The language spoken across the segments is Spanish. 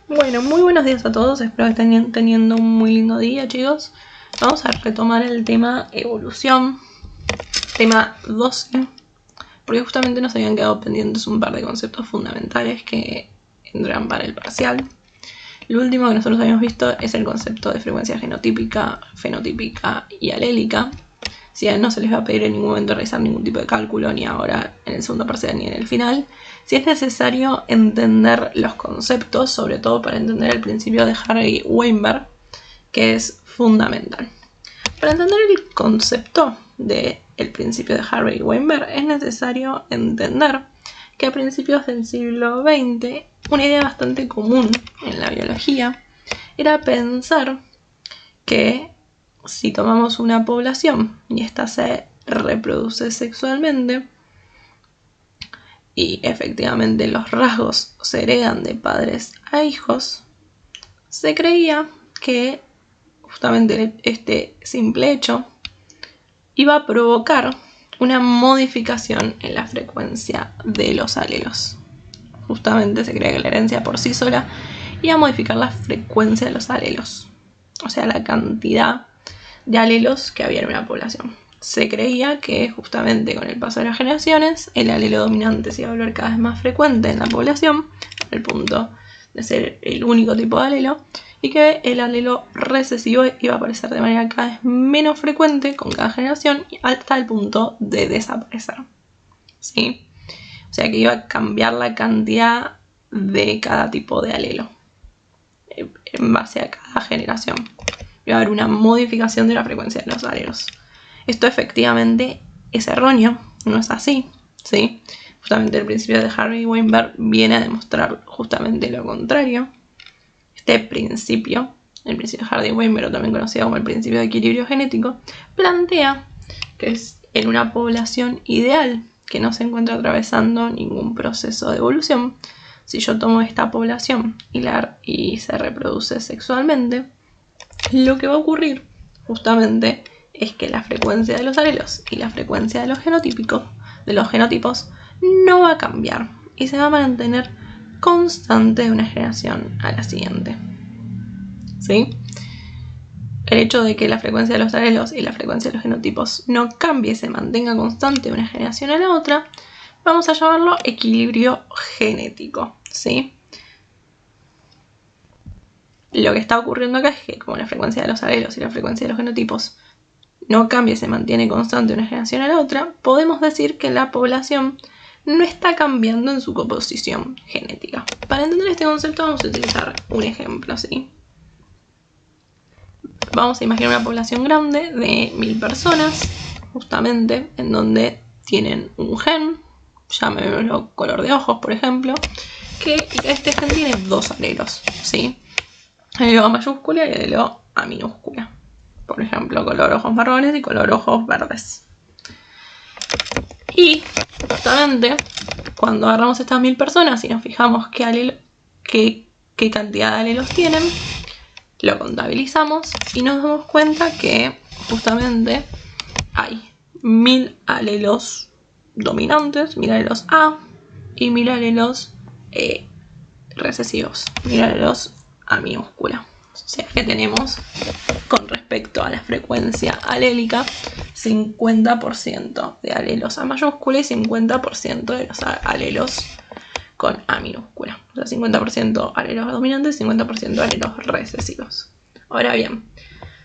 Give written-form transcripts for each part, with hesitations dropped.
Bueno, muy buenos días a todos, espero que estén teniendo un muy lindo día, chicos. Vamos a retomar el tema evolución, tema 12, porque justamente nos habían quedado pendientes un par de conceptos fundamentales que entran para el parcial. Lo último que nosotros habíamos visto es el concepto de frecuencia genotípica, fenotípica y alélica. Si a no se les va a pedir en ningún momento realizar ningún tipo de cálculo, ni ahora en el segundo parcial ni en el final, si es necesario entender los conceptos, sobre todo para entender el principio de Hardy-Weinberg, que es fundamental. Para entender el concepto del principio de Hardy-Weinberg es necesario entender que a principios del siglo XX una idea bastante común en la biología era pensar que si tomamos una población y ésta se reproduce sexualmente y efectivamente los rasgos se heredan de padres a hijos, se creía que justamente este simple hecho iba a provocar una modificación en la frecuencia de los alelos. Justamente se creía que la herencia por sí sola iba a modificar la frecuencia de los alelos, o sea, la cantidad de alelos que había en una población. Se creía que justamente con el paso de las generaciones el alelo dominante se iba a volver cada vez más frecuente en la población, al punto de ser el único tipo de alelo, y que el alelo recesivo iba a aparecer de manera cada vez menos frecuente con cada generación hasta el punto de desaparecer. ¿Sí? O sea que iba a cambiar la cantidad de cada tipo de alelo en base a cada generación. Iba a haber una modificación de la frecuencia de los alelos. Esto efectivamente es erróneo, no es así, ¿sí? Justamente el principio de Hardy-Weinberg viene a demostrar justamente lo contrario. Este principio, el principio de Hardy-Weinberg, también conocido como el principio de equilibrio genético, plantea que es en una población ideal que no se encuentra atravesando ningún proceso de evolución. Si yo tomo esta población y se reproduce sexualmente, lo que va a ocurrir justamente es que la frecuencia de los alelos y la frecuencia de los genotipos no va a cambiar y se va a mantener constante de una generación a la siguiente. ¿Sí? El hecho de que la frecuencia de los alelos y la frecuencia de los genotipos no cambie, se mantenga constante de una generación a la otra, vamos a llamarlo equilibrio genético, ¿sí? Lo que está ocurriendo acá es que como la frecuencia de los alelos y la frecuencia de los genotipos no cambia y se mantiene constante de una generación a la otra, podemos decir que la población no está cambiando en su composición genética. Para entender este concepto vamos a utilizar un ejemplo, ¿sí? Vamos a imaginar una población grande de 1000 personas, justamente, en donde tienen un gen, llamémoslo color de ojos, por ejemplo, que este gen tiene dos alelos, ¿sí? El alelo A mayúscula y el alelo A minúscula. Por ejemplo, color ojos marrones y color ojos verdes. Y justamente cuando agarramos estas 1000 personas y nos fijamos qué cantidad de alelos tienen, lo contabilizamos y nos damos cuenta que justamente hay 1000 alelos dominantes, 1000 alelos A y 1000 alelos recesivos, 1000 alelos A minúscula. O sea que tenemos, con respecto a la frecuencia alélica, 50% de alelos A mayúscula y 50% de los alelos con A minúscula. O sea, 50% alelos dominantes y 50% alelos recesivos. Ahora bien,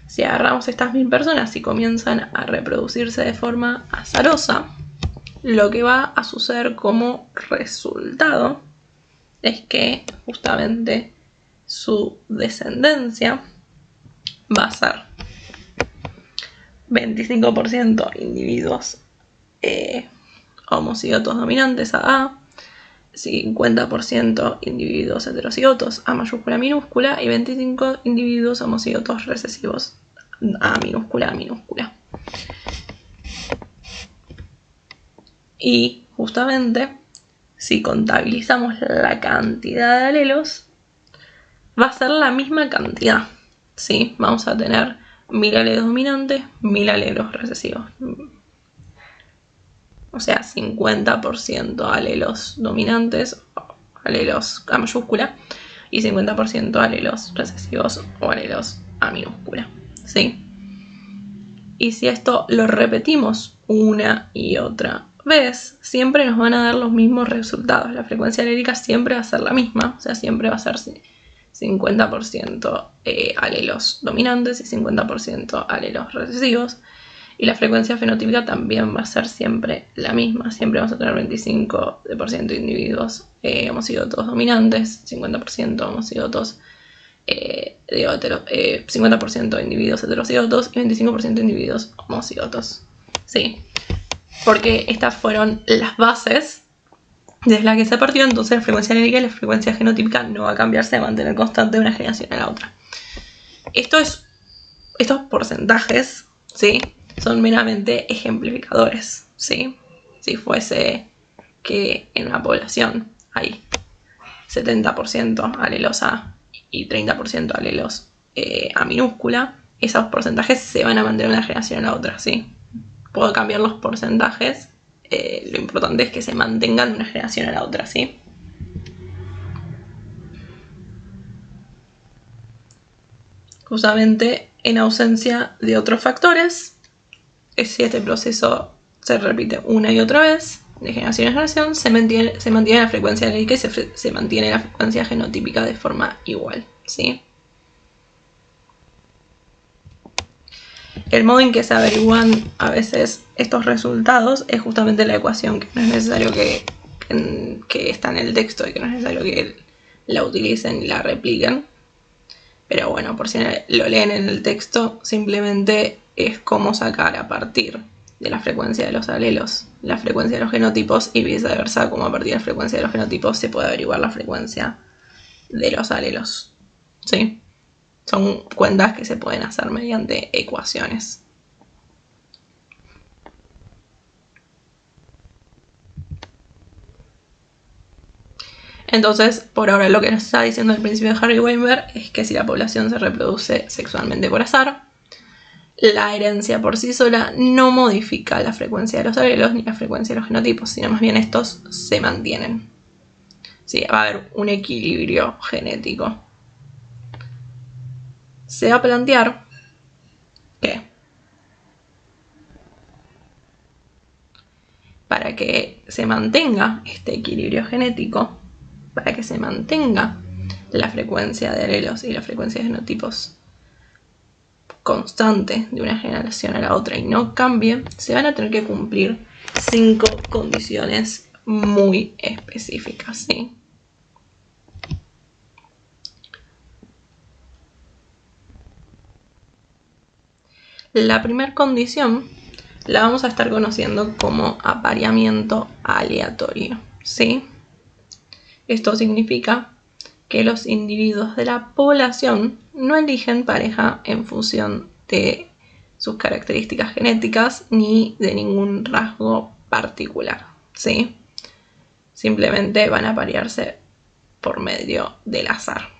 si agarramos estas 1000 personas y comienzan a reproducirse de forma azarosa, lo que va a suceder como resultado es que justamente su descendencia va a ser 25% individuos homocigotos dominantes a 50% individuos heterocigotos A mayúscula minúscula y 25 individuos homocigotos recesivos A minúscula. Y justamente si contabilizamos la cantidad de alelos, va a ser la misma cantidad, ¿sí? Vamos a tener 1000 alelos dominantes, 1000 alelos recesivos. O sea, 50% alelos dominantes, alelos A mayúscula, y 50% alelos recesivos o alelos A minúscula, ¿sí? Y si esto lo repetimos una y otra vez, siempre nos van a dar los mismos resultados. La frecuencia alélica siempre va a ser la misma, o sea, siempre va a ser 50% alelos dominantes y 50% alelos recesivos. Y la frecuencia fenotípica también va a ser siempre la misma. Siempre vamos a tener 25% de individuos homocigotos dominantes, 50% homocigotos 50% de individuos heterocigotos y 25% de individuos homocigotos. Sí, porque estas fueron las bases desde las que se partió. Entonces la frecuencia alélica y la frecuencia genotípica no va a cambiar, se va a mantener constante de una generación a la otra. Estos porcentajes, ¿sí?, son meramente ejemplificadores, ¿sí? Si fuese que en una población hay 70% alelos A y 30% alelos A minúscula, esos porcentajes se van a mantener de una generación a la otra, ¿sí? Puedo cambiar los porcentajes, lo importante es que se mantengan de una generación a la otra, ¿sí? Justamente en ausencia de otros factores, si este proceso se repite una y otra vez, de generación en generación, se mantiene la frecuencia alélica y se mantiene la frecuencia genotípica de forma igual, ¿sí? El modo en que se averiguan a veces estos resultados es justamente la ecuación, que no es necesario que está en el texto y que no es necesario que la utilicen y la repliquen. Pero bueno, por si lo leen en el texto, simplemente es cómo sacar a partir de la frecuencia de los alelos la frecuencia de los genotipos y viceversa, como a partir de la frecuencia de los genotipos se puede averiguar la frecuencia de los alelos, ¿sí? Son cuentas que se pueden hacer mediante ecuaciones. Entonces, por ahora lo que nos está diciendo el principio de Harry Weinberg es que si la población se reproduce sexualmente por azar, la herencia por sí sola no modifica la frecuencia de los alelos ni la frecuencia de los genotipos, sino más bien estos se mantienen. Sí, va a haber un equilibrio genético. Se va a plantear que para que se mantenga este equilibrio genético, para que se mantenga la frecuencia de alelos y la frecuencia de genotipos constante de una generación a la otra y no cambie, se van a tener que cumplir 5 condiciones muy específicas, ¿sí? La primera condición la vamos a estar conociendo como apareamiento aleatorio, ¿sí? Esto significa que los individuos de la población no eligen pareja en función de sus características genéticas ni de ningún rasgo particular, ¿sí? Simplemente van a aparearse por medio del azar.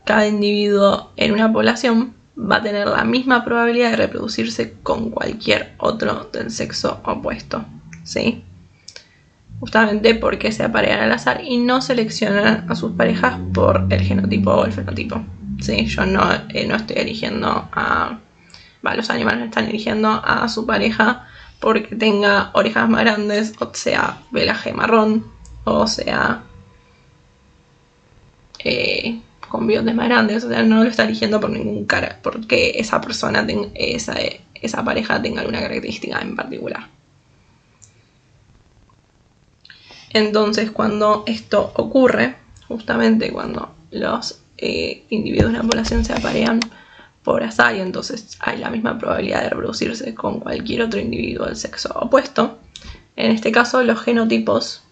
Cada individuo en una población va a tener la misma probabilidad de reproducirse con cualquier otro del sexo opuesto, ¿sí? Justamente porque se aparean al azar y no seleccionan a sus parejas por el genotipo o el fenotipo, ¿sí? Yo no estoy eligiendo los animales están eligiendo a su pareja porque tenga orejas más grandes, o sea, pelaje marrón, o sea, con bigotes más grandes, o sea, no lo está eligiendo por ningún cara, porque esa persona, esa pareja tenga alguna característica en particular. Entonces, cuando esto ocurre, justamente cuando los individuos de la población se aparean por azar y entonces hay la misma probabilidad de reproducirse con cualquier otro individuo del sexo opuesto, en este caso los genotipos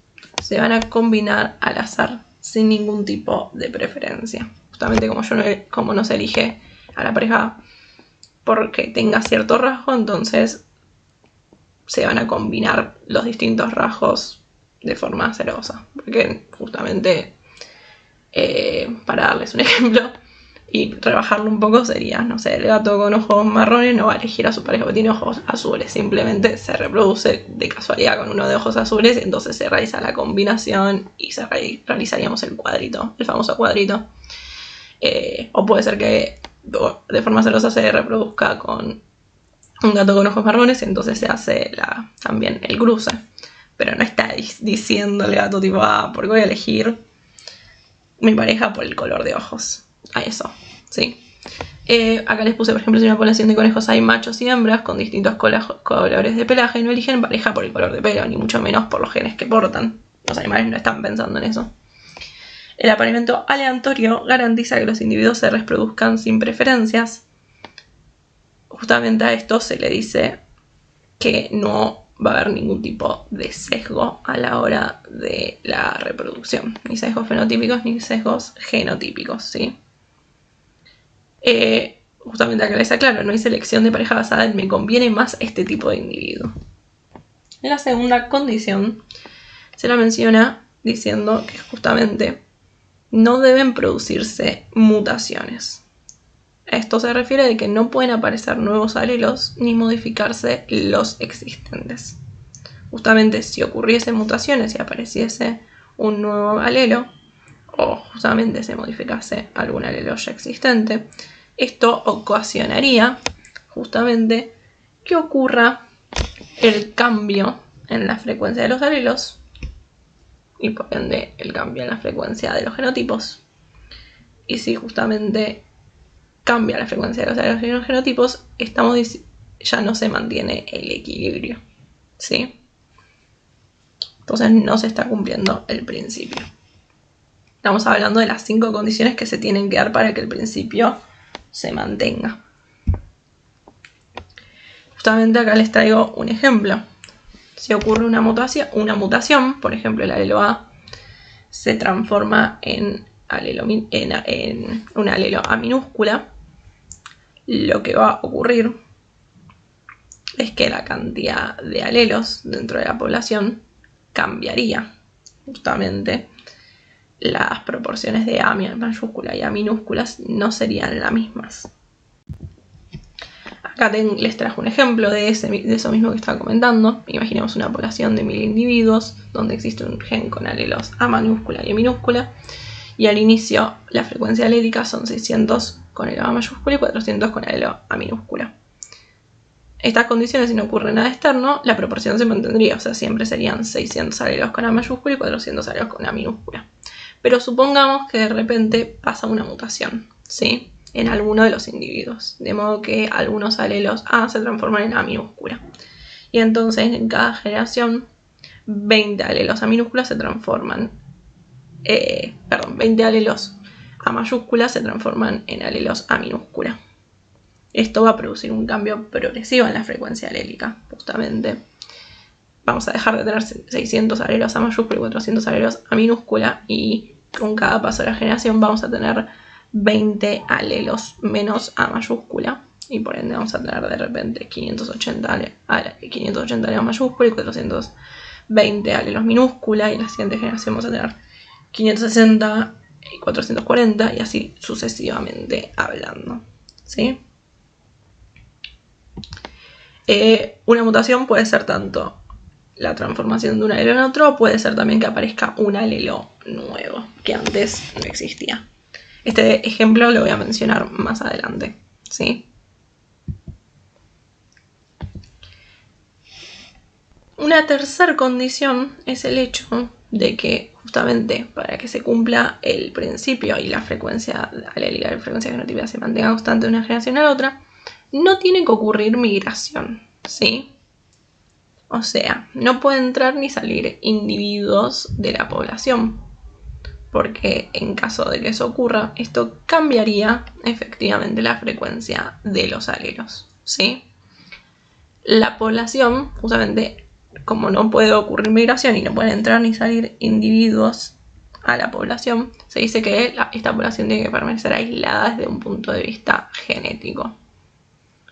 se van a combinar al azar sin ningún tipo de preferencia. Justamente como no se elige a la pareja porque tenga cierto rasgo, entonces se van a combinar los distintos rasgos de forma azarosa. Porque justamente, para darles un ejemplo, y rebajarlo un poco sería, no sé, el gato con ojos marrones no va a elegir a su pareja porque tiene ojos azules, simplemente se reproduce de casualidad con uno de ojos azules y entonces se realiza la combinación y realizaríamos el cuadrito, el famoso cuadrito. O puede ser que de forma celosa se reproduzca con un gato con ojos marrones y entonces se hace también el cruce. Pero no está diciendo el gato tipo, porque voy a elegir mi pareja por el color de ojos. A eso, ¿sí? Acá les puse, por ejemplo, si en una población de conejos hay machos y hembras con distintos colores de pelaje, no eligen pareja por el color de pelo, ni mucho menos por los genes que portan. Los animales no están pensando en eso. El apareamiento aleatorio garantiza que los individuos se reproduzcan sin preferencias. Justamente a esto se le dice que no va a haber ningún tipo de sesgo a la hora de la reproducción. Ni sesgos fenotípicos ni sesgos genotípicos, ¿sí? Justamente acá les aclaro, no hay selección de pareja basada en me conviene más este tipo de individuo. En la segunda condición se la menciona diciendo que justamente no deben producirse mutaciones. Esto se refiere a que no pueden aparecer nuevos alelos ni modificarse los existentes. Justamente si ocurriesen mutaciones y apareciese un nuevo alelo, o justamente se modificase algún alelo ya existente, esto ocasionaría justamente que ocurra el cambio en la frecuencia de los alelos y por ende el cambio en la frecuencia de los genotipos. Y si justamente cambia la frecuencia de los alelos y los genotipos, ya no se mantiene el equilibrio, ¿sí? Entonces no se está cumpliendo el principio. Estamos hablando de las 5 condiciones que se tienen que dar para que el principio se mantenga. Justamente acá les traigo un ejemplo. Si ocurre una mutación, por ejemplo el alelo A se transforma en un alelo A minúscula, lo que va a ocurrir es que la cantidad de alelos dentro de la población cambiaría. Justamente las proporciones de A mayúscula y A minúsculas no serían las mismas. Acá les trajo un ejemplo de eso mismo que estaba comentando. Imaginemos una población de 1000 individuos donde existe un gen con alelos A mayúscula y A minúscula y al inicio la frecuencia alélica son 600 con el A mayúscula y 400 con el A minúscula. Estas condiciones, si no ocurre nada externo, la proporción se mantendría, o sea, siempre serían 600 alelos con A mayúscula y 400 alelos con A minúscula. Pero supongamos que de repente pasa una mutación, ¿sí? En alguno de los individuos, de modo que algunos alelos A se transforman en A minúscula. Y entonces en cada generación 20 alelos A minúscula se transforman, 20 alelos A mayúscula se transforman en alelos A minúscula. Esto va a producir un cambio progresivo en la frecuencia alélica, justamente. Vamos a dejar de tener 600 alelos A mayúscula y 400 alelos A minúscula y con cada paso de la generación vamos a tener 20 alelos menos A mayúscula y por ende vamos a tener de repente 580 alelos mayúscula y 420 alelos minúscula y en la siguiente generación vamos a tener 560 y 440 y así sucesivamente hablando, ¿sí? Una mutación puede ser tanto la transformación de un alelo en otro, puede ser también que aparezca un alelo nuevo que antes no existía. Este ejemplo lo voy a mencionar más adelante, ¿sí? Una tercera condición es el hecho de que justamente para que se cumpla el principio y la frecuencia alélica y la frecuencia genotípica se mantenga constante de una generación a la otra, no tiene que ocurrir migración, ¿sí? O sea, no pueden entrar ni salir individuos de la población, porque en caso de que eso ocurra, esto cambiaría efectivamente la frecuencia de los alelos, ¿sí? La población, justamente, como no puede ocurrir migración y no pueden entrar ni salir individuos a la población, se dice que esta población tiene que permanecer aislada desde un punto de vista genético.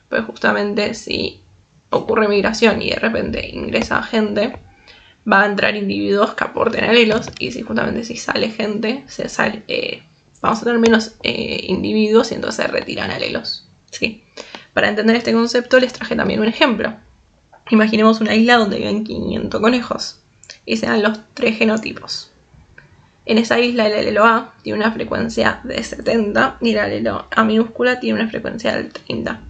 Pues justamente si ocurre migración y de repente ingresa gente, va a entrar individuos que aporten alelos y si justamente si sale gente, vamos a tener menos individuos y entonces se retiran alelos, ¿sí? Para entender este concepto les traje también un ejemplo. Imaginemos una isla donde viven 500 conejos y se dan los 3 genotipos. En esa isla el alelo A tiene una frecuencia de 70 y el alelo A minúscula tiene una frecuencia del 30.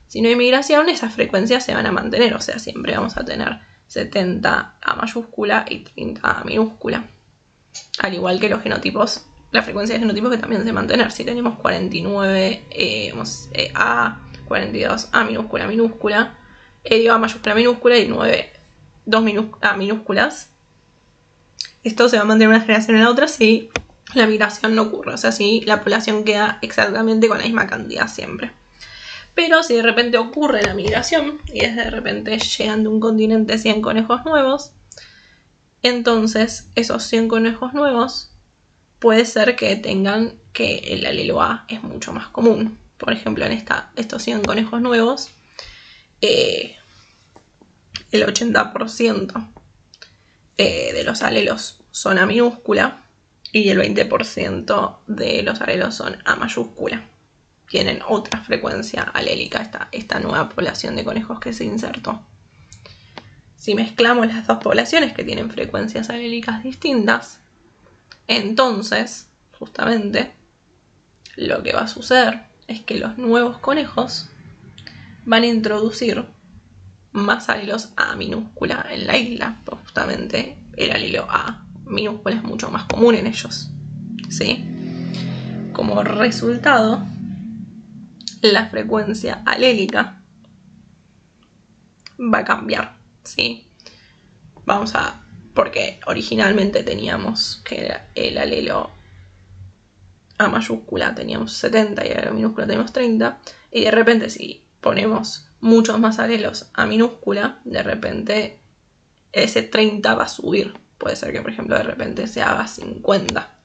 Si no hay migración, esas frecuencias se van a mantener, o sea, siempre vamos a tener 70 A mayúscula y 30 A minúscula. Al igual que los genotipos, la frecuencia de genotipos que también se va a mantener. Si tenemos 49 A, 42 A minúscula minúscula, A mayúscula minúscula y 9 2 A minúsculas, esto se va a mantener una generación en la otra si la migración no ocurre, o sea, si la población queda exactamente con la misma cantidad siempre. Pero si de repente ocurre la migración y de repente llegan de un continente 100 conejos nuevos, entonces esos 100 conejos nuevos puede ser que tengan que el alelo A es mucho más común. Por ejemplo, en estos 100 conejos nuevos, el 80% de los alelos son A minúscula y el 20% de los alelos son A mayúscula. Tienen otra frecuencia alélica esta nueva población de conejos que se insertó. Si mezclamos las dos poblaciones que tienen frecuencias alélicas distintas, entonces, justamente, lo que va a suceder es que los nuevos conejos van a introducir más alelos A minúscula en la isla, pues justamente el alelo A minúscula es mucho más común en ellos, ¿sí? Como resultado, la frecuencia alélica va a cambiar, ¿sí? Porque originalmente teníamos que el alelo A mayúscula teníamos 70 y el alelo minúscula teníamos 30, y de repente si ponemos muchos más alelos A minúscula, de repente ese 30 va a subir. Puede ser que, por ejemplo, de repente se haga 50.